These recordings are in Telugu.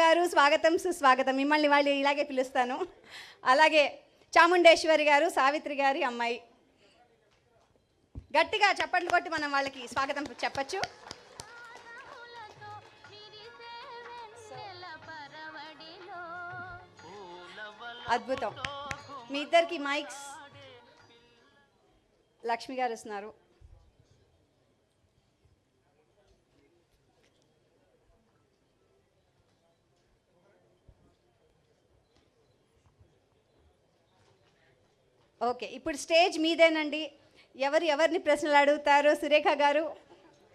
గారు స్వాగతం సుస్వాగతం. మిమ్మల్ని వాళ్ళు ఇలాగే పిలుస్తాను. అలాగే చాముండేశ్వరి గారు, సావిత్రి గారి అమ్మాయి. గట్టిగా చప్పట్లు కొట్టి మనం వాళ్ళకి స్వాగతం చెప్పచ్చు. అద్భుతం. మీ ఇద్దరికి మైక్స్. లక్ష్మి గారు వస్తున్నారు. ఓకే, ఇప్పుడు స్టేజ్ మీదేనండి. ఎవరిని ప్రశ్నలు అడుగుతారో సురేఖ గారు,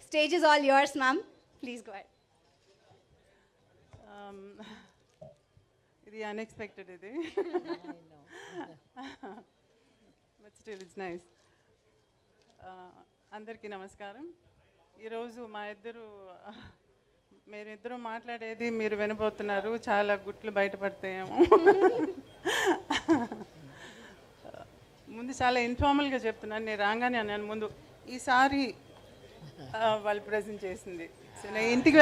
stage is all yours ma'am, please go ahead. ఇది అన్ఎక్స్పెక్టెడ్, ఇది బట్ స్టిల్ ఇట్స్ నైస్. అందరికీ నమస్కారం. ఈరోజు మీరిద్దరూ మాట్లాడేది మీరు వినబోతున్నారు. చాలా గుట్లు బయటపడతాయేమో. ముందు చాలా ఇన్ఫార్మల్గా చెప్తున్నాను. నేను రాగానే అన్నాను ముందు, ఈసారి వాళ్ళు ప్రజెంట్ చేసింది. సో నేను ఇంటికి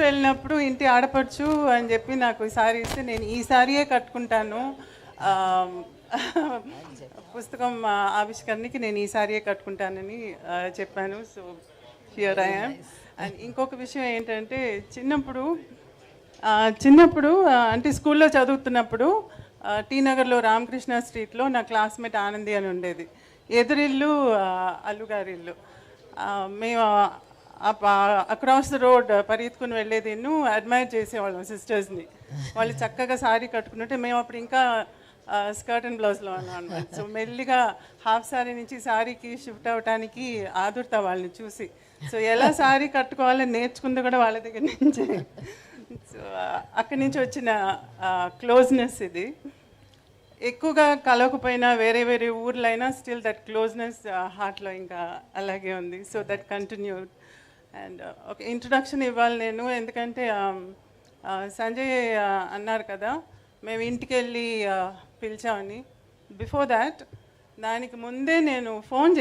వెళ్ళినప్పుడు ఇంటి ఆడపడుచు అని చెప్పి నాకు ఈ సారీ ఇస్తే నేను ఈ సారీయే కట్టుకుంటాను, పుస్తకం ఆవిష్కరణకి నేను ఈ సారీయే కట్టుకుంటానని చెప్పాను. So here I am. And ఇంకొక విషయం ఏంటంటే, చిన్నప్పుడు అంటే స్కూల్లో చదువుతున్నప్పుడు టీ నగర్లో రామకృష్ణ స్ట్రీట్లో నా క్లాస్మేట్ ఆనంది అని ఉండేది. ఎదురిల్లు అల్లుగారి ఇల్లు. మేము అక్రాస్ ద రోడ్ పరిగెత్తుకుని వెళ్ళేది, అడ్మైర్ చేసేవాళ్ళం సిస్టర్స్ని. వాళ్ళు చక్కగా సారీ కట్టుకుంటుంటే మేము అప్పుడు ఇంకా స్కర్ట్ అండ్ బ్లౌజ్లో ఉన్నాం అనమాట. సో మెల్లిగా హాఫ్ సారీ నుంచి సారీకి షిఫ్ట్ అవ్వడానికి ఆదుర్తా వాళ్ళని చూసి. సో ఎలా సారీ కట్టుకోవాలని నేర్చుకుంది కూడా వాళ్ళ దగ్గర నుంచి. సో అక్కడి నుంచి వచ్చిన క్లోజ్నెస్ ఇది. ఎక్కువగా కలవకపోయినా వేరే వేరే ఊర్లైనా స్టిల్ దట్ క్లోజ్నెస్ హార్ట్లో ఇంకా అలాగే ఉంది. So that continued. అండ్ ఒక ఇంట్రొడక్షన్ ఇవ్వాలి నేను, ఎందుకంటే సంజయ్ అన్నారు కదా మేము ఇంటికి వెళ్ళి పిలిచామని. బిఫోర్ దాట్, దానికి ముందే నేను ఫోన్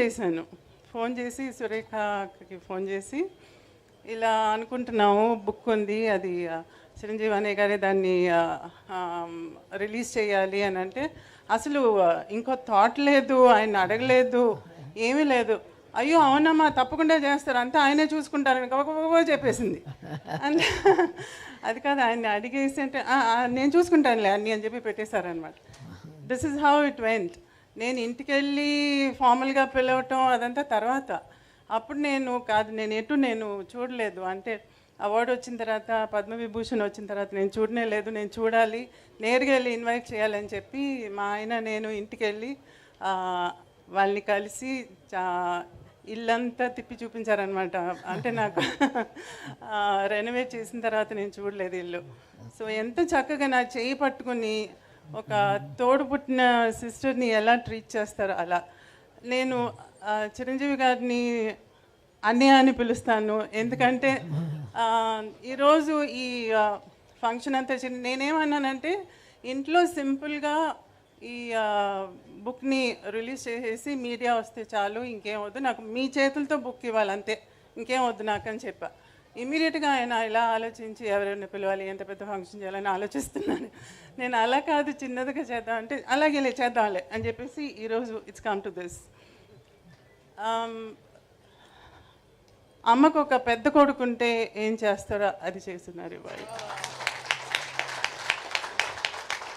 చేసి సురేఖకి ఫోన్ చేసి ఇలా అనుకుంటున్నాము, బుక్ ఉంది, అది చిరంజీవి అనే గారే దాన్ని రిలీజ్ చేయాలి అని అంటే, అసలు ఇంకో థాట్ లేదు, ఆయన అడగలేదు, ఏమీ లేదు. అయ్యో అవునమ్మా తప్పకుండా చేస్తారు, అంతా ఆయనే చూసుకుంటారని గబగబా చెప్పేసింది. అంటే అది కాదు, ఆయన్ని అడిగేసి అంటే నేను చూసుకుంటానులే అన్నీ అని చెప్పి పెట్టేశారనమాట. This is how it went. నేను ఇంటికి వెళ్ళి ఫార్మల్గా పిలవటం అదంతా తర్వాత. అప్పుడు నేను చూడలేదు. అంటే అవార్డు వచ్చిన తర్వాత, పద్మవిభూషణ్ వచ్చిన తర్వాత నేను చూడనే లేదు. నేను చూడాలి, నేరుగా వెళ్ళి ఇన్వైట్ చేయాలని చెప్పి మా ఆయన నేను ఇంటికి వెళ్ళి వాళ్ళని కలిసి ఇల్లంతా తిప్పి చూపించారనమాట. అంటే నాకు రెనోవేట్ చేసిన తర్వాత నేను చూడలేదు ఇల్లు. సో ఎంత చక్కగా నా చేయి పట్టుకుని ఒక తోడు పుట్టిన సిస్టర్ని ఎలా ట్రీట్ చేస్తారో అలా. నేను చిరంజీవి గారిని అన్నయ్య అని పిలుస్తాను, ఎందుకంటే ఈరోజు ఈ ఫంక్షన్ అంతా నేనేమన్నానంటే, ఇంట్లో సింపుల్గా ఈ బుక్ని రిలీజ్ చేసేసి మీడియా వస్తే చాలు, ఇంకేం వద్దు నాకు, మీ చేతులతో బుక్ ఇవ్వాలి అంతే, ఇంకేం వద్దు నాకు అని చెప్పా. ఇమీడియట్గా ఆయన ఇలా ఆలోచించి ఎవరైనా పిలవాలి, ఎంత పెద్ద ఫంక్షన్ చేయాలని ఆలోచిస్తున్నాను. నేను అలా కాదు, చిన్నదిగా చేద్దాం అంటే అలాగే చేద్దాంలే అని చెప్పేసి ఈరోజు ఇట్స్ కమ్ టు దిస్. అమ్మకు ఒక పెద్ద కొడుకుంటే ఏం చేస్తారో అది చేస్తున్నారు ఇవాళ.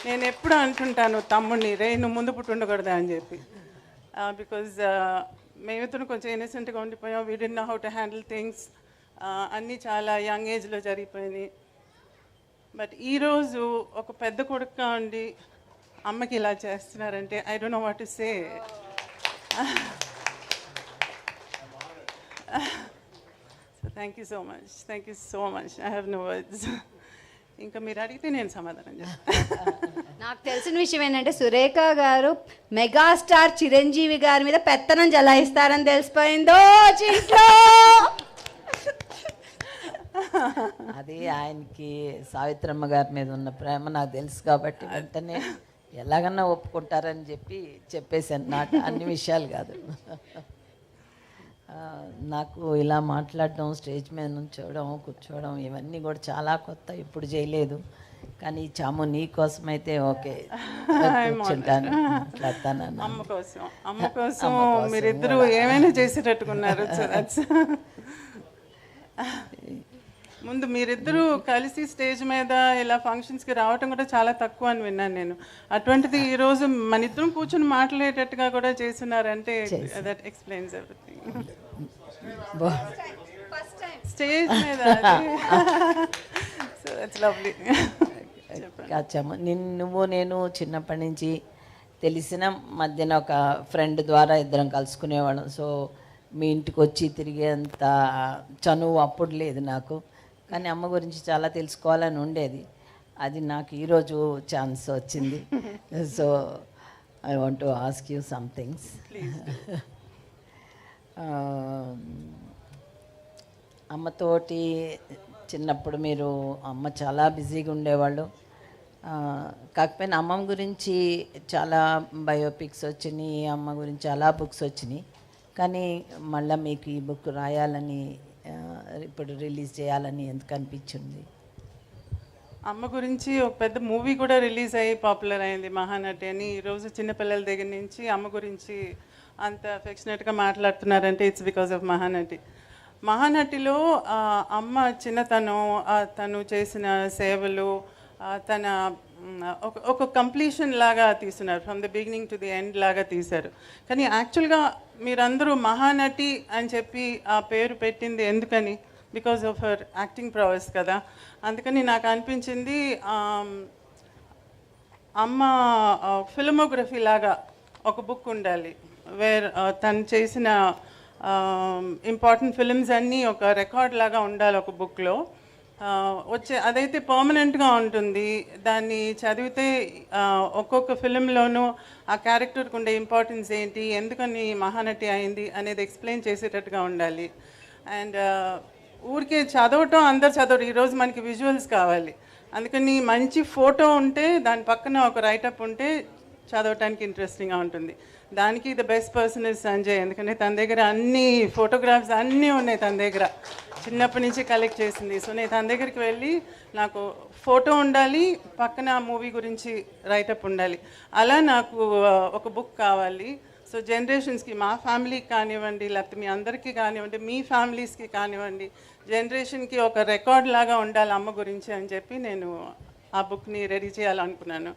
నేను ఎప్పుడు అంటుంటాను తమ్ముడిని, నువ్వు ముందు పుట్టుండకూడదా అని చెప్పి. బికాజ్ మేమిద్దరు కొంచెం ఇన్నసెంట్గా ఉండిపోయాం. We did know how to handle things. అన్నీ చాలా యంగ్ ఏజ్లో జరిగిపోయినాయి. బట్ ఈరోజు ఒక పెద్ద కొడుకుగా ఉండి అమ్మకి ఇలా చేస్తున్నారంటే I don't know what to say. So thank you so much. I have no words. ఇంకా మీరు అడిగితే నేను సమాధానం చెప్తాను. నాకు తెలిసిన విషయం ఏంటంటే, సురేఖ గారు మెగాస్టార్ చిరంజీవి గారి మీద పెత్తనం జలాయిస్తారని తెలిసిపోయిందో ఇంట్లో. అది ఆయనకి సావిత్రమ్మ గారి మీద ఉన్న ప్రేమ నాకు తెలుసు కాబట్టి వెంటనే ఎలాగన్నా ఒప్పుకుంటారని చెప్పేసాను. నాకు అన్ని విషయాలు కాదు. నాకు ఇలా మాట్లాడడం, స్టేజ్ మీద నుంచోవడం, కూర్చోవడం ఇవన్నీ కూడా చాలా కొత్త, ఇప్పుడు చేయలేదు. కానీ చాము నీ కోసం అయితే ఓకే కూర్చుంటాను, మాట్లాడతాను. అమ్మ కోసం మీరిద్దరూ ఏమైనా చేసేటట్టుకున్నారు. ముందు మీరిద్దరూ కలిసి స్టేజ్ మీద ఇలా ఫంక్షన్స్కి రావటం కూడా చాలా తక్కువ అని విన్నాను నేను. అటువంటిది ఈరోజు మన ఇద్దరం కూర్చొని మాట్లాడేటట్టుగా కూడా చేస్తున్నారంటే దట్ ఎక్స్ప్లెయిన్స్ ఎవ్రీథింగ్. స్టేజ్ మీద సో దట్స్ లవ్లీ. కాచమ్మ, నువ్వు నేను చిన్నప్పటి నుంచి తెలిసిన మధ్యన ఒక ఫ్రెండ్ ద్వారా ఇద్దరం కలుసుకునేవాళ్ళం. సో మీ ఇంటికి వచ్చి తిరిగేంత చనువు అప్పుడు లేదు నాకు. కానీ అమ్మ గురించి చాలా తెలుసుకోవాలని ఉండేది. అది నాకు ఈరోజు ఛాన్స్ వచ్చింది. So I want to ask you some things. అమ్మతోటి చిన్నప్పుడు మీరు, అమ్మ చాలా బిజీగా ఉండేవాళ్ళు. కాకపోయినా అమ్మమ్మ గురించి చాలా బయోపిక్స్ వచ్చినాయి, అమ్మ గురించి చాలా బుక్స్ వచ్చినాయి. కానీ మళ్ళీ మీకు ఈ బుక్ రాయాలని, ఇప్పుడు రిలీజ్ చేయాలని ఎందుకు అనిపించింది? అమ్మ గురించి ఒక పెద్ద మూవీ కూడా రిలీజ్ అయ్యి పాపులర్ అయింది, మహానటి అని. ఈరోజు చిన్నపిల్లల దగ్గర నుంచి అమ్మ గురించి అంత అఫెక్షనేట్గా మాట్లాడుతున్నారంటే ఇట్స్ బికాజ్ ఆఫ్ మహానటి. మహానటిలో అమ్మ చిన్నతనం, తను చేసిన సేవలు, తన ఒక కంప్లీషన్ లాగా తీస్తున్నారు, from the beginning to the end లాగా తీశారు. కానీ యాక్చువల్గా మీరందరూ మహానటి అని చెప్పి ఆ పేరు పెట్టింది ఎందుకని? బికాజ్ ఆఫ్ హర్ యాక్టింగ్ ప్రొవెస్ కదా. అందుకని నాకు అనిపించింది అమ్మ ఫిల్మోగ్రఫీ లాగా ఒక బుక్ ఉండాలి, వేర్ తను చేసిన ఇంపార్టెంట్ ఫిల్మ్స్ అన్నీ ఒక రికార్డ్ లాగా ఉండాలి ఒక బుక్లో. అదైతే పర్మనెంట్గా ఉంటుంది. దాన్ని చదివితే ఒక్కొక్క ఫిలింలోనూ ఆ క్యారెక్టర్కి ఉండే ఇంపార్టెన్స్ ఏంటి, ఎందుకని మహానటి అయింది అనేది ఎక్స్ప్లెయిన్ చేసేటట్టుగా ఉండాలి. అండ్ ఊరికే చదవటం అందరు చదవరు, ఈరోజు మనకి విజువల్స్ కావాలి. అందుకని మంచి ఫోటో ఉంటే దాని పక్కన ఒక రైటప్ ఉంటే చదవటానికి ఇంట్రెస్టింగ్గా ఉంటుంది. దానికి the best person is Sanjay. ఎందుకంటే తన దగ్గర అన్ని ఫోటోగ్రాఫ్స్ అన్నీ ఉన్నాయి, తన దగ్గర చిన్నప్పటి నుంచి కలెక్ట్ చేసింది. సో నేను తన దగ్గరికి వెళ్ళి నాకు ఫోటో ఉండాలి, పక్కన మూవీ గురించి రైటప్ ఉండాలి, అలా నాకు ఒక బుక్ కావాలి. సో జనరేషన్స్కి, మా ఫ్యామిలీకి కానివ్వండి, లేకపోతే మీ అందరికీ కానివ్వండి, మీ ఫ్యామిలీస్కి కానివ్వండి, జనరేషన్కి ఒక రికార్డ్ లాగా ఉండాలి అమ్మ గురించి అని చెప్పి నేను ఆ బుక్ని రెడీ చేయాలనుకున్నాను.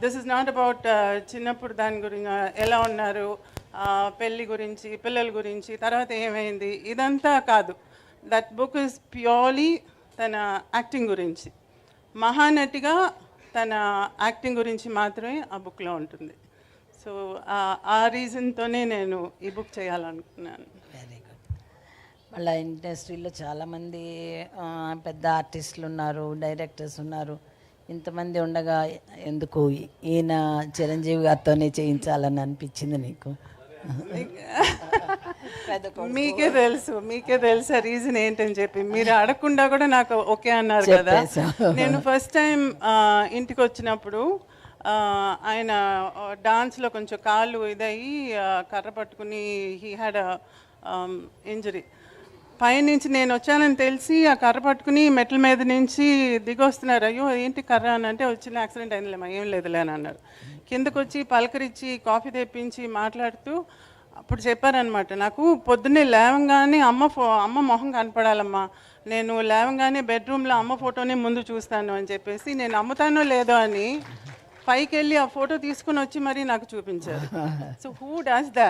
దిస్ ఇస్ నాట్ అబౌట్ చిన్నప్పుడు దాని గురించి ఎలా ఉన్నారు, పెళ్ళి గురించి, పిల్లల గురించి, తర్వాత ఏమైంది, ఇదంతా కాదు. దట్ బుక్ ఇస్ ప్యూర్లీ తన యాక్టింగ్ గురించి, మహానటిగా తన యాక్టింగ్ గురించి మాత్రమే ఆ బుక్లో ఉంటుంది. సో ఆ రీజన్తోనే నేను ఈ బుక్ చేయాలనుకున్నాను. Very good. మళ్ళీ ఇండస్ట్రీలో చాలామంది పెద్ద ఆర్టిస్టులు ఉన్నారు, డైరెక్టర్స్ ఉన్నారు. ఇంతమంది ఉండగా ఎందుకు ఈయన చిరంజీవి గారితోనే చేయించాలని అనిపించింది నీకు? మీకే తెలుసు ఆ రీజన్ ఏంటని చెప్పి. మీరు అడగకుండా కూడా నాకు ఓకే అన్నారు కదా. నేను ఫస్ట్ టైం ఇంటికి వచ్చినప్పుడు ఆయన డాన్స్లో కొంచెం కాళ్ళు ఇదయ్యి కర్ర పట్టుకుని హీ హ్యాడ్ ఇంజరీ. పైనుంచి నేను వచ్చానని తెలిసి ఆ కర్ర పట్టుకుని మెట్ల మీద నుంచి దిగొస్తున్నారు. అయ్యో ఏంటి కర్ర అని అంటే, వచ్చిన యాక్సిడెంట్ అయిందిలేమా, ఏం లేదులే అని అన్నారు. కిందకు వచ్చి పలకరించి కాఫీ తెప్పించి మాట్లాడుతూ అప్పుడు చెప్పారనమాట, నాకు పొద్దున్నే లేవంగానే అమ్మ మొహం కనపడాలమ్మా, నేను లేవంగానే బెడ్రూమ్లో అమ్మ ఫోటోనే ముందు చూస్తాను అని చెప్పేసి, నేను అమ్ముతానో లేదో అని పైకి వెళ్ళి ఆ ఫోటో తీసుకుని వచ్చి మరీ నాకు చూపించారు. So who does that?